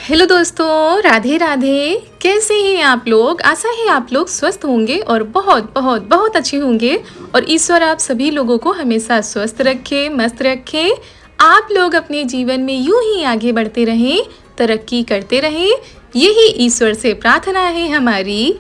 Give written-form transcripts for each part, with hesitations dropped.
Hello दोस्तों, राधे राधे। कैसे हैं आप लोग? आशा है आप लोग स्वस्थ होंगे और बहुत बहुत बहुत अच्छे होंगे। और ईश्वर आप सभी लोगों को हमेशा स्वस्थ रखे, मस्त रखे। आप लोग अपने जीवन में यूं ही आगे बढ़ते रहें, तरक्की करते रहें, यही ईश्वर से प्रार्थना है हमारी।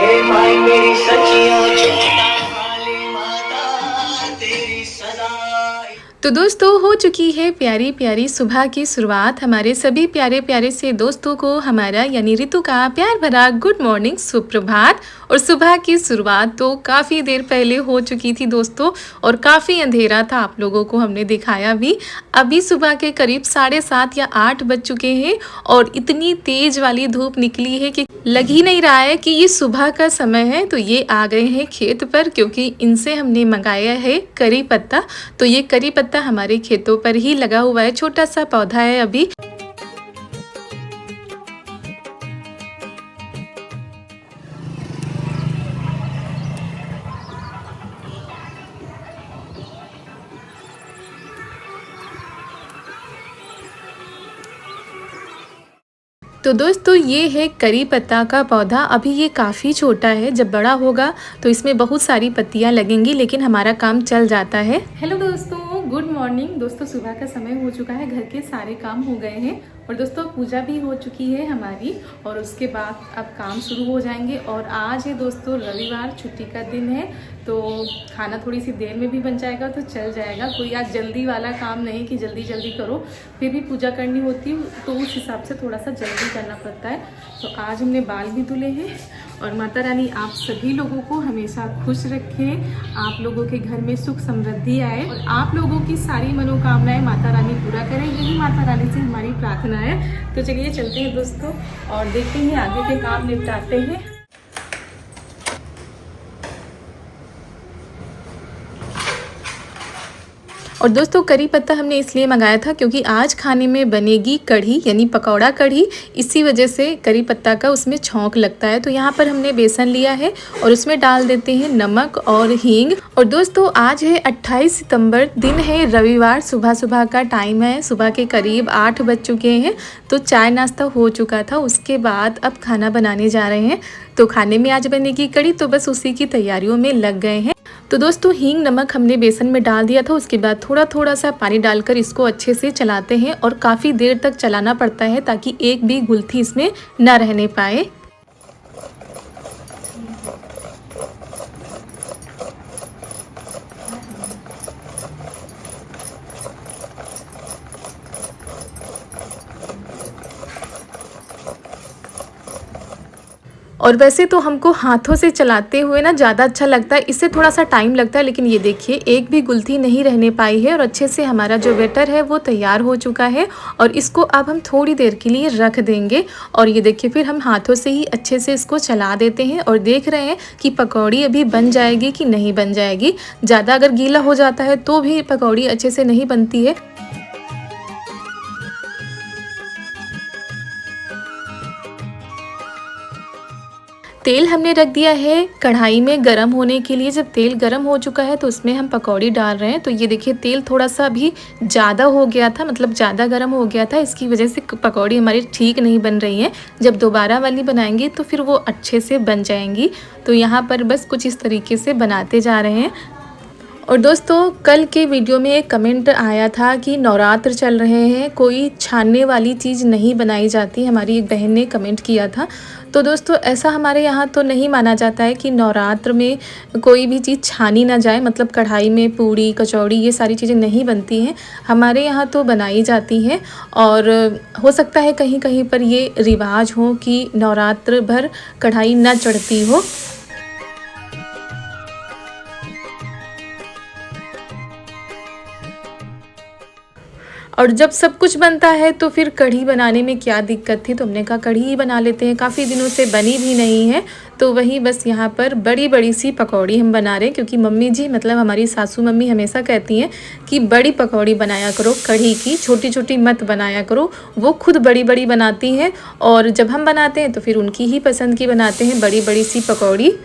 हे माई मेरी सखियों छोटा वाली माता तेरी सदा। तो दोस्तों, हो चुकी है प्यारी प्यारी सुबह की शुरुआत। हमारे सभी प्यारे प्यारे से दोस्तों को हमारा यानी ऋतु का प्यार भरा गुड मॉर्निंग, सुप्रभात। और सुबह की शुरुआत तो काफ़ी देर पहले हो चुकी थी दोस्तों, और काफ़ी अंधेरा था, आप लोगों को हमने दिखाया भी। अभी सुबह के करीब 7:30 या 8 बज चुके हैं और इतनी तेज़ वाली धूप निकली है कि लग ही नहीं रहा है कि ये सुबह का समय है। तो ये आ गए हैं खेत पर, क्योंकि इनसे हमने मंगाया है करी पत्ता। तो ये करी पत्ता हमारे खेतों पर ही लगा हुआ है, छोटा सा पौधा है अभी। तो दोस्तों, ये है करी पत्ता का पौधा। अभी ये काफ़ी छोटा है, जब बड़ा होगा तो इसमें बहुत सारी पत्तियां लगेंगी, लेकिन हमारा काम चल जाता है। हेलो दोस्तों, गुड मॉर्निंग। दोस्तों, सुबह का समय हो चुका है, घर के सारे काम हो गए हैं और दोस्तों पूजा भी हो चुकी है हमारी। और उसके बाद अब काम शुरू हो जाएंगे। और आज है दोस्तों रविवार, छुट्टी का दिन है, तो खाना थोड़ी सी देर में भी बन जाएगा तो चल जाएगा। कोई आज जल्दी वाला काम नहीं कि जल्दी जल्दी करो, फिर भी पूजा करनी होती है तो उस हिसाब से थोड़ा सा जल्दी करना पड़ता है। तो आज हमने बाल भी धुले हैं। और माता रानी आप सभी लोगों को हमेशा खुश रखें, आप लोगों के घर में सुख समृद्धि आए और आप लोगों की सारी मनोकामनाएं माता रानी पूरा करें, यही माता रानी से हमारी प्रार्थना है। तो चलिए चलते हैं दोस्तों और देखते हैं, आगे के काम निपटाते हैं। और दोस्तों, करी पत्ता हमने इसलिए मंगाया था क्योंकि आज खाने में बनेगी कढ़ी, यानी पकौड़ा कढ़ी। इसी वजह से करी पत्ता का उसमें छौंक लगता है। तो यहाँ पर हमने बेसन लिया है और उसमें डाल देते हैं नमक और हींग। और दोस्तों, आज है 28 सितंबर, दिन है रविवार, सुबह सुबह का टाइम है, सुबह के करीब 8 बज चुके हैं। तो चाय नाश्ता हो चुका था, उसके बाद अब खाना बनाने जा रहे हैं। तो खाने में आज बनेगी कढ़ी, तो बस उसी की तैयारियों में लग गए हैं। तो दोस्तों, हींग नमक हमने बेसन में डाल दिया था, उसके बाद थोड़ा थोड़ा सा पानी डालकर इसको अच्छे से चलाते हैं और काफ़ी देर तक चलाना पड़ता है ताकि एक भी गुलथी इसमें ना रहने पाए। और वैसे तो हमको हाथों से चलाते हुए ना ज़्यादा अच्छा लगता है, इससे थोड़ा सा टाइम लगता है। लेकिन ये देखिए, एक भी गुलथी नहीं रहने पाई है और अच्छे से हमारा जो बैटर है वो तैयार हो चुका है। और इसको अब हम थोड़ी देर के लिए रख देंगे। और ये देखिए, फिर हम हाथों से ही अच्छे से इसको चला देते हैं और देख रहे हैं कि पकौड़ी अभी बन जाएगी कि नहीं बन जाएगी। ज़्यादा अगर गीला हो जाता है तो भी पकौड़ी अच्छे से नहीं बनती है। तेल हमने रख दिया है कढ़ाई में गरम होने के लिए। जब तेल गरम हो चुका है तो उसमें हम पकौड़ी डाल रहे हैं। तो ये देखिए, तेल थोड़ा सा भी ज़्यादा हो गया था, मतलब ज़्यादा गरम हो गया था, इसकी वजह से पकौड़ी हमारी ठीक नहीं बन रही है। जब दोबारा वाली बनाएंगे तो फिर वो अच्छे से बन जाएंगी। तो यहाँ पर बस कुछ इस तरीके से बनाते जा रहे हैं। और दोस्तों कल के वीडियो में एक कमेंट आया था कि नवरात्र चल रहे हैं, कोई छानने वाली चीज़ नहीं बनाई जाती। हमारी एक बहन ने कमेंट किया था। तो दोस्तों ऐसा हमारे यहाँ तो नहीं माना जाता है कि नवरात्र में कोई भी चीज़ छानी ना जाए, मतलब कढ़ाई में पूड़ी कचौड़ी ये सारी चीज़ें नहीं बनती हैं। हमारे यहाँ तो बनाई जाती हैं और हो सकता है कहीं कहीं पर ये रिवाज हो कि नवरात्र भर कढ़ाई ना चढ़ती हो। और जब सब कुछ बनता है तो फिर कढ़ी बनाने में क्या दिक्कत थी, तो हमने कहा कढ़ी ही बना लेते हैं। काफ़ी दिनों से बनी भी नहीं है, तो वही बस यहाँ पर बड़ी बड़ी सी पकौड़ी हम बना रहे हैं, क्योंकि मम्मी जी मतलब हमारी सासू मम्मी हमेशा कहती हैं कि बड़ी पकौड़ी बनाया करो कढ़ी की, छोटी छोटी मत बनाया करो। वो खुद बड़ी बड़ी बनाती हैं और जब हम बनाते हैं तो फिर उनकी ही पसंद की बनाते हैं, बड़ी बड़ी सी पकौड़ी।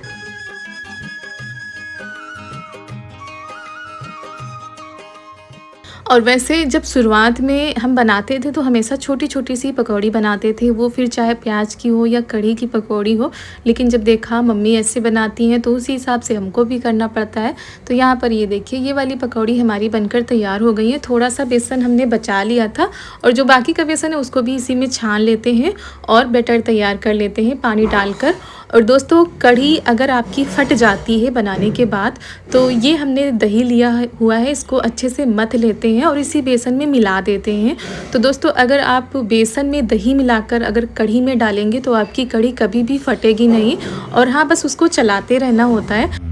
और वैसे जब शुरुआत में हम बनाते थे तो हमेशा छोटी छोटी सी पकौड़ी बनाते थे, वो फिर चाहे प्याज की हो या कढ़ी की पकौड़ी हो। लेकिन जब देखा मम्मी ऐसे बनाती हैं तो उसी हिसाब से हमको भी करना पड़ता है। तो यहाँ पर ये देखिए ये वाली पकौड़ी हमारी बनकर तैयार हो गई है। थोड़ा सा बेसन हमने बचा लिया था और जो बाकी का बेसन है उसको भी इसी में छान लेते हैं और बैटर तैयार कर लेते हैं पानी डालकर। और दोस्तों कढ़ी अगर आपकी फट जाती है बनाने के बाद, तो ये हमने दही लिया हुआ है, इसको अच्छे से मथ लेते हैं और इसी बेसन में मिला देते हैं। तो दोस्तों अगर आप बेसन में दही मिलाकर अगर कढ़ी में डालेंगे तो आपकी कढ़ी कभी भी फटेगी नहीं। और हाँ, बस उसको चलाते रहना होता है।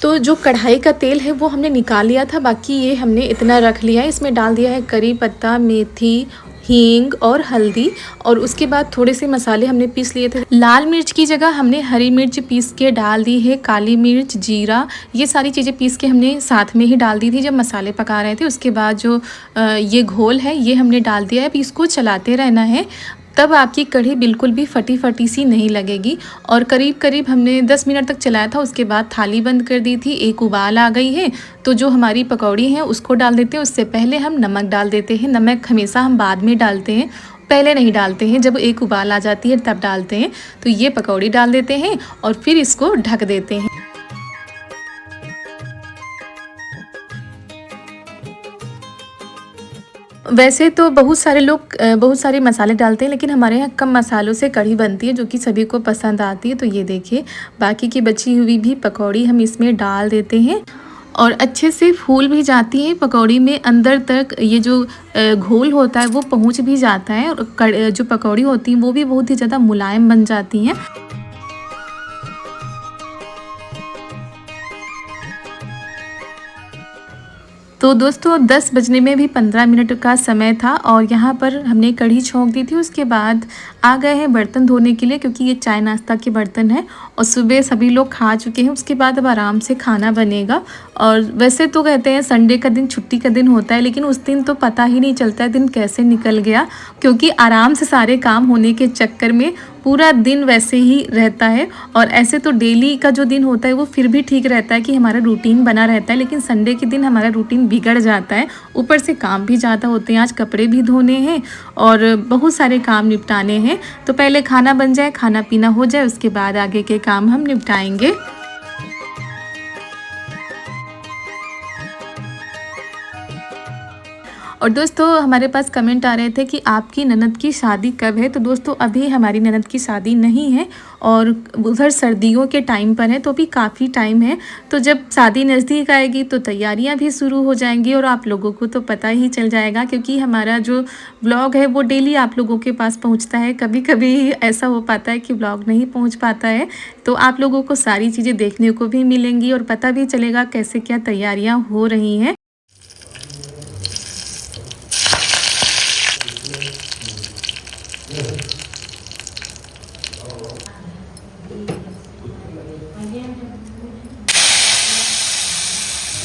तो जो कढ़ाई का तेल है वो हमने निकाल लिया था, बाकी ये हमने इतना रख लिया है। इसमें डाल दिया है करी पत्ता, मेथी, हींग और हल्दी। और उसके बाद थोड़े से मसाले हमने पीस लिए थे। लाल मिर्च की जगह हमने हरी मिर्च पीस के डाल दी है, काली मिर्च, जीरा, ये सारी चीज़ें पीस के हमने साथ में ही डाल दी थी जब मसाले पका रहे थे। उसके बाद जो ये घोल है ये हमने डाल दिया है। अब इसको चलाते रहना है, तब आपकी कढ़ी बिल्कुल भी फटी फटी सी नहीं लगेगी। और करीब करीब हमने 10 मिनट तक चलाया था। उसके बाद थाली बंद कर दी थी। एक उबाल आ गई है तो जो हमारी पकौड़ी है उसको डाल देते हैं। उससे पहले हम नमक डाल देते हैं। नमक हमेशा हम बाद में डालते हैं, पहले नहीं डालते हैं, जब एक उबाल आ जाती है तब डालते हैं। तो ये पकौड़ी डाल देते हैं और फिर इसको ढक देते हैं। वैसे तो बहुत सारे लोग बहुत सारे मसाले डालते हैं, लेकिन हमारे यहाँ कम मसालों से कढ़ी बनती है जो कि सभी को पसंद आती है। तो ये देखिए बाकी की बची हुई भी पकौड़ी हम इसमें डाल देते हैं और अच्छे से फूल भी जाती है पकौड़ी में, अंदर तक ये जो घोल होता है वो पहुँच भी जाता है और जो पकौड़ी होती है वो भी बहुत ही ज़्यादा मुलायम बन जाती हैं। तो दोस्तों 10 बजने में भी 15 मिनट का समय था और यहाँ पर हमने कढ़ी छोंक दी थी। उसके बाद आ गए हैं बर्तन धोने के लिए, क्योंकि ये चाय नाश्ता के बर्तन है और सुबह सभी लोग खा चुके हैं। उसके बाद अब आराम से खाना बनेगा। और वैसे तो कहते हैं संडे का दिन छुट्टी का दिन होता है, लेकिन उस दिन तो पता ही नहीं चलता है दिन कैसे निकल गया, क्योंकि आराम से सारे काम होने के चक्कर में पूरा दिन वैसे ही रहता है। और ऐसे तो डेली का जो दिन होता है वो फिर भी ठीक रहता है कि हमारा रूटीन बना रहता है, लेकिन संडे के दिन हमारा रूटीन बिगड़ जाता है। ऊपर से काम भी ज़्यादा होते हैं, आज कपड़े भी धोने हैं और बहुत सारे काम निपटाने हैं। तो पहले खाना बन जाए, खाना पीना हो जाए, उसके बाद आगे के काम हम निपटाएंगे। और दोस्तों हमारे पास कमेंट आ रहे थे कि आपकी ननद की शादी कब है। तो दोस्तों अभी हमारी ननद की शादी नहीं है और उधर सर्दियों के टाइम पर है, तो अभी काफ़ी टाइम है। तो जब शादी नज़दीक आएगी तो तैयारियां भी शुरू हो जाएंगी और आप लोगों को तो पता ही चल जाएगा, क्योंकि हमारा जो व्लॉग है वो डेली आप लोगों के पास पहुंचता है। कभी कभी ऐसा हो पाता है कि व्लॉग नहीं पहुंच पाता है, तो आप लोगों को सारी चीज़ें देखने को भी मिलेंगी और पता भी चलेगा कैसे क्या तैयारियाँ हो रही हैं। तो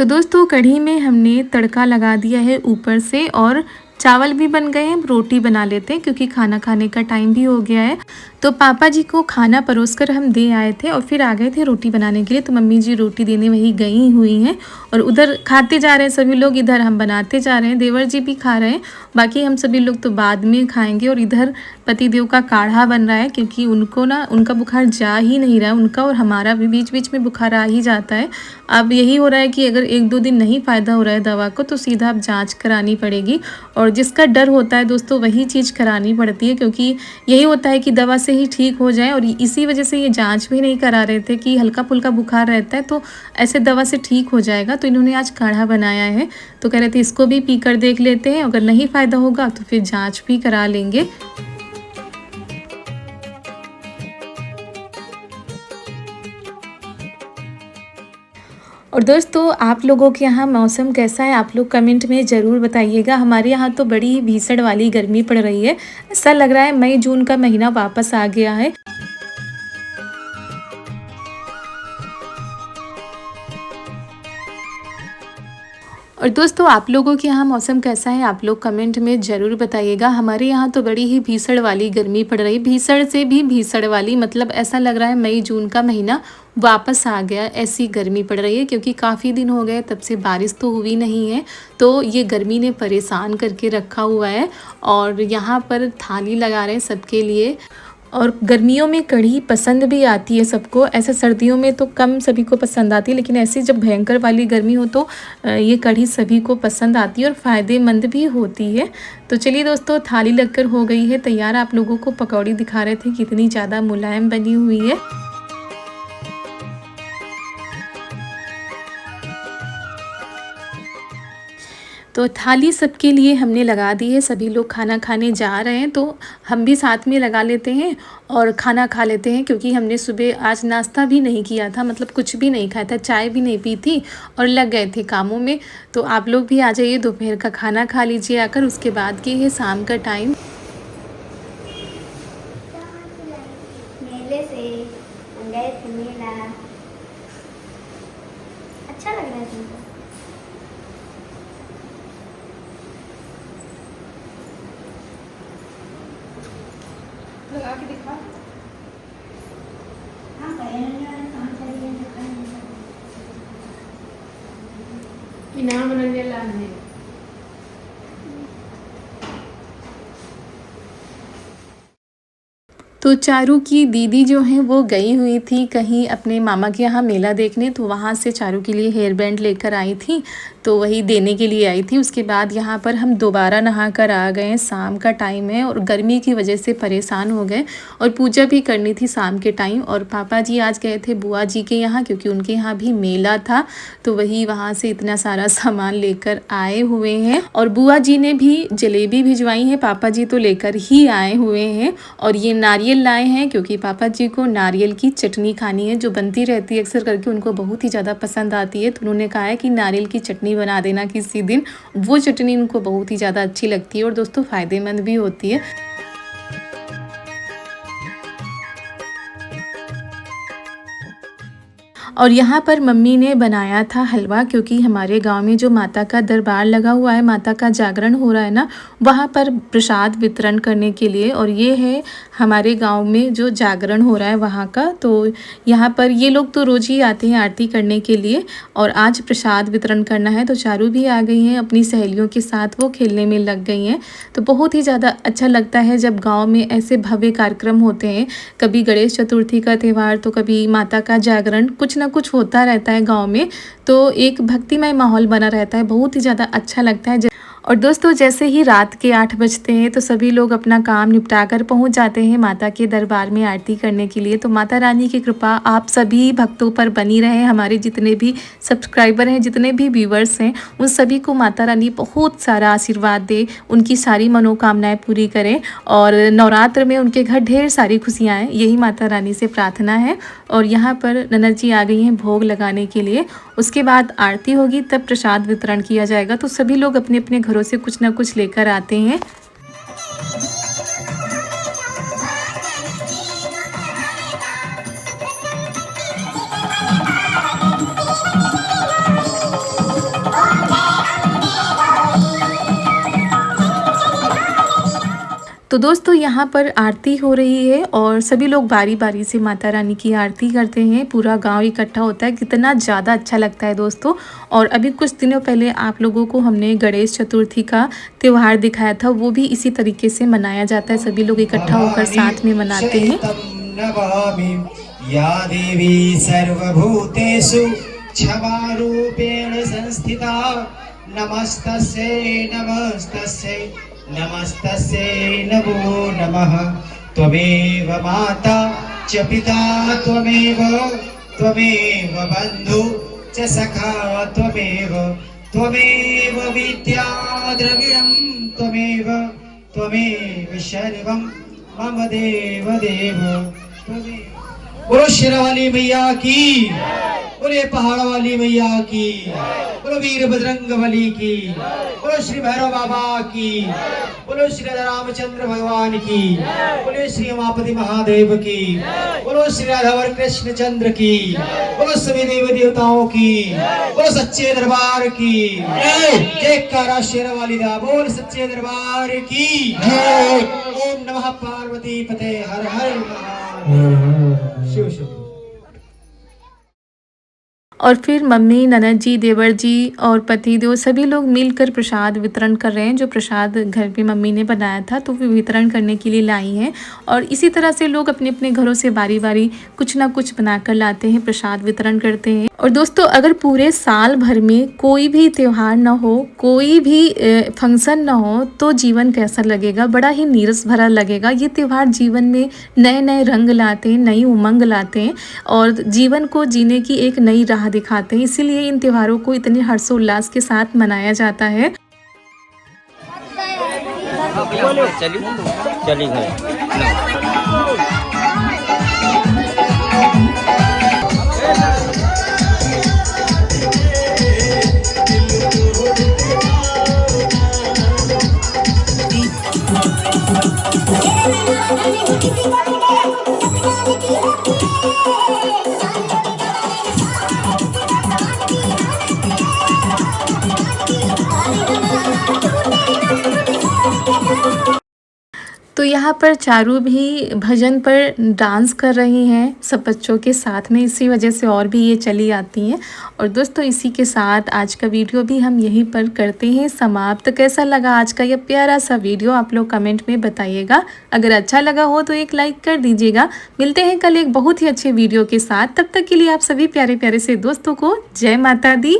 दोस्तों कढ़ी में हमने तड़का लगा दिया है ऊपर से, और चावल भी बन गए हैं। रोटी बना लेते हैं क्योंकि खाना खाने का टाइम भी हो गया है। तो पापा जी को खाना परोसकर हम दे आए थे और फिर आ गए थे रोटी बनाने के लिए। तो मम्मी जी रोटी देने वही गई हुई हैं और उधर खाते जा रहे हैं सभी लोग, इधर हम बनाते जा रहे हैं। देवर जी भी खा रहे हैं, बाकी हम सभी लोग तो बाद में खाएंगे। और इधर पतिदेव का काढ़ा बन रहा है क्योंकि उनको ना उनका बुखार जा ही नहीं रहा है, उनका और हमारा भी बीच बीच में बुखार आ ही जाता है। अब यही हो रहा है कि अगर 1-2 दिन नहीं फ़ायदा हो रहा है दवा को तो सीधा अब जांच करानी पड़ेगी। और जिसका डर होता है दोस्तों वही चीज़ करानी पड़ती है, क्योंकि यही होता है कि दवा से ही ठीक हो जाए। और इसी वजह से ये जांच भी नहीं करा रहे थे कि हल्का फुल्का बुखार रहता है तो ऐसे दवा से ठीक हो जाएगा। तो इन्होंने आज काढ़ा बनाया है, तो कह रहे थे इसको भी पी कर देख लेते हैं, अगर नहीं फ़ायदा होगा तो फिर जाँच भी करा लेंगे। और दोस्तों आप लोगों के यहाँ मौसम कैसा है, आप लोग कमेंट में ज़रूर बताइएगा। हमारे यहाँ तो बड़ी ही भीषण वाली गर्मी पड़ रही है, ऐसा लग रहा है मई जून का महीना वापस आ गया है। और दोस्तों आप लोगों के यहाँ मौसम कैसा है, आप लोग कमेंट में ज़रूर बताइएगा। हमारे यहाँ तो बड़ी ही भीषण वाली गर्मी पड़ रही है, भीषण से भी भीषण वाली, मतलब ऐसा लग रहा है मई जून का महीना वापस आ गया, ऐसी गर्मी पड़ रही है। क्योंकि काफ़ी दिन हो गए तब से बारिश तो हुई नहीं है, तो ये गर्मी ने परेशान करके रखा हुआ है। और यहाँ पर थाली लगा रहे हैं सबके लिए। और गर्मियों में कढ़ी पसंद भी आती है सबको, ऐसे सर्दियों में तो कम सभी को पसंद आती है, लेकिन ऐसी जब भयंकर वाली गर्मी हो तो ये कढ़ी सभी को पसंद आती है और फ़ायदेमंद भी होती है। तो चलिए दोस्तों थाली लगकर हो गई है तैयार। आप लोगों को पकौड़ी दिखा रहे थे कितनी ज़्यादा मुलायम बनी हुई है। तो थाली सबके लिए हमने लगा दी है, सभी लोग खाना खाने जा रहे हैं तो हम भी साथ में लगा लेते हैं और खाना खा लेते हैं। क्योंकि हमने सुबह आज नाश्ता भी नहीं किया था, मतलब कुछ भी नहीं खाया था, चाय भी नहीं पी थी और लग गए थे कामों में। तो आप लोग भी आ जाइए, दोपहर का खाना खा लीजिए आकर, उसके बाद की है शाम का टाइम। मेले से गए थे मेला, अच्छा लग रहा है तुमको? लगा के दिखा। हाँ कहाँ चलिए इनाम बनने लाने। तो चारू की दीदी जो हैं वो गई हुई थी कहीं अपने मामा के यहाँ मेला देखने, तो वहाँ से चारू के लिए हेयर बैंड लेकर आई थी, तो वही देने के लिए आई थी। उसके बाद यहाँ पर हम दोबारा नहा कर आ गए, शाम का टाइम है और गर्मी की वजह से परेशान हो गए और पूजा भी करनी थी शाम के टाइम। और पापा जी आज गए थे बुआ जी के यहाँ क्योंकि उनके यहाँ भी मेला था, तो वही वहाँ से इतना सारा सामान लेकर आए हुए हैं। और बुआ जी ने भी जलेबी भिजवाई है, पापा जी तो लेकर ही आए हुए हैं। और ये नारियल लाए हैं क्योंकि पापा जी को नारियल की चटनी खानी है, जो बनती रहती है अक्सर करके, उनको बहुत ही ज़्यादा पसंद आती है। तो उन्होंने कहा है कि नारियल की चटनी बना देना किसी दिन, वो चटनी उनको बहुत ही ज़्यादा अच्छी लगती है और दोस्तों फ़ायदेमंद भी होती है। और यहाँ पर मम्मी ने बनाया था हलवा, क्योंकि हमारे गांव में जो माता का दरबार लगा हुआ है, माता का जागरण हो रहा है ना, वहाँ पर प्रसाद वितरण करने के लिए। और ये है हमारे गांव में जो जागरण हो रहा है वहाँ का, तो यहाँ पर ये लोग तो रोज़ ही आते हैं आरती करने के लिए और आज प्रसाद वितरण करना है। तो चारू भी आ गई हैं अपनी सहेलियों के साथ, वो खेलने में लग गई हैं। तो बहुत ही ज़्यादा अच्छा लगता है जब गाँव में ऐसे भव्य कार्यक्रम होते हैं, कभी गणेश चतुर्थी का त्यौहार तो कभी माता का जागरण, कुछ ना कुछ होता रहता है गांव में, तो एक भक्तिमय माहौल बना रहता है, बहुत ही ज़्यादा अच्छा लगता है। और दोस्तों जैसे ही रात के 8 बजते हैं तो सभी लोग अपना काम निपटा कर पहुँच जाते हैं माता के दरबार में आरती करने के लिए। तो माता रानी की कृपा आप सभी भक्तों पर बनी रहे, हमारे जितने भी सब्सक्राइबर हैं, जितने भी व्यूवर्स हैं, उन सभी को माता रानी बहुत सारा आशीर्वाद दे, उनकी सारी मनोकामनाएं पूरी करें और नवरात्र में उनके घर ढेर सारी खुशियाँ आएँ, यही माता रानी से प्रार्थना है। और यहाँ पर ननद जी आ गई हैं भोग लगाने के लिए। उसके बाद आरती होगी, तब प्रसाद वितरण किया जाएगा। तो सभी लोग अपने अपने घरों से कुछ ना कुछ लेकर आते हैं। तो दोस्तों यहाँ पर आरती हो रही है और सभी लोग बारी बारी से माता रानी की आरती करते हैं। पूरा गांव इकट्ठा होता है, कितना ज़्यादा अच्छा लगता है दोस्तों। और अभी कुछ दिनों पहले आप लोगों को हमने गणेश चतुर्थी का त्यौहार दिखाया था, वो भी इसी तरीके से मनाया जाता है। सभी लोग इकट्ठा होकर साथ में मनाते हैं। या देवी सर्वभूतेषु क्षमारूपेण संस्थिता नमस्तस्यै नमस्तस्यै नमस्तस्यै नमो नमः। त्वमेव माता च पिता त्वमेव बन्धु च सखा त्वमेव विद्या द्रविणं त्वमेव सर्वं मम देव त्वमेव। बोलो शेरा वाली मैया की, बोले पहाड़ वाली मैया की, बोलो वीर बजरंग बली की, बोलो श्री भैरव बाबा की, बोलो श्री रामचंद्र भगवान की, बोलो श्री उमापति महादेव की, बोलो श्री राधावर कृष्ण चंद्र की, बोलो सभी देवी देवताओं की, बोलो सच्चे दरबार की जयकारा। शेरा वाली दा बोल सच्चे दरबार की। ओम नमः पार्वती पते हर हर महादेव। शिव शिव। और फिर मम्मी, ननद जी, देवर जी और पतिदेव सभी लोग मिलकर प्रसाद वितरण कर रहे हैं। जो प्रसाद घर पे मम्मी ने बनाया था तो वो वितरण करने के लिए लाई हैं। और इसी तरह से लोग अपने अपने घरों से बारी बारी कुछ ना कुछ बनाकर लाते हैं, प्रसाद वितरण करते हैं। और दोस्तों अगर पूरे साल भर में कोई भी त्यौहार ना हो, कोई भी फंक्शन ना हो तो जीवन कैसा लगेगा, बड़ा ही नीरस भरा लगेगा। ये त्यौहार जीवन में नए नए रंग लाते हैं, नई उमंग लाते हैं और जीवन को जीने की एक नई राह दिखाते हैं। इसीलिए इन त्योहारों को इतने हर्षोल्लास के साथ मनाया जाता है। चली गए। तो यहाँ पर चारू भी भजन पर डांस कर रही हैं सब बच्चों के साथ में, इसी वजह से और भी ये चली आती हैं। और दोस्तों इसी के साथ आज का वीडियो भी हम यहीं पर करते हैं समाप्त। कैसा लगा आज का यह प्यारा सा वीडियो आप लोग कमेंट में बताइएगा। अगर अच्छा लगा हो तो एक लाइक कर दीजिएगा। मिलते हैं कल एक बहुत ही अच्छे वीडियो के साथ। तब तक के लिए आप सभी प्यारे प्यारे से दोस्तों को जय माता दी।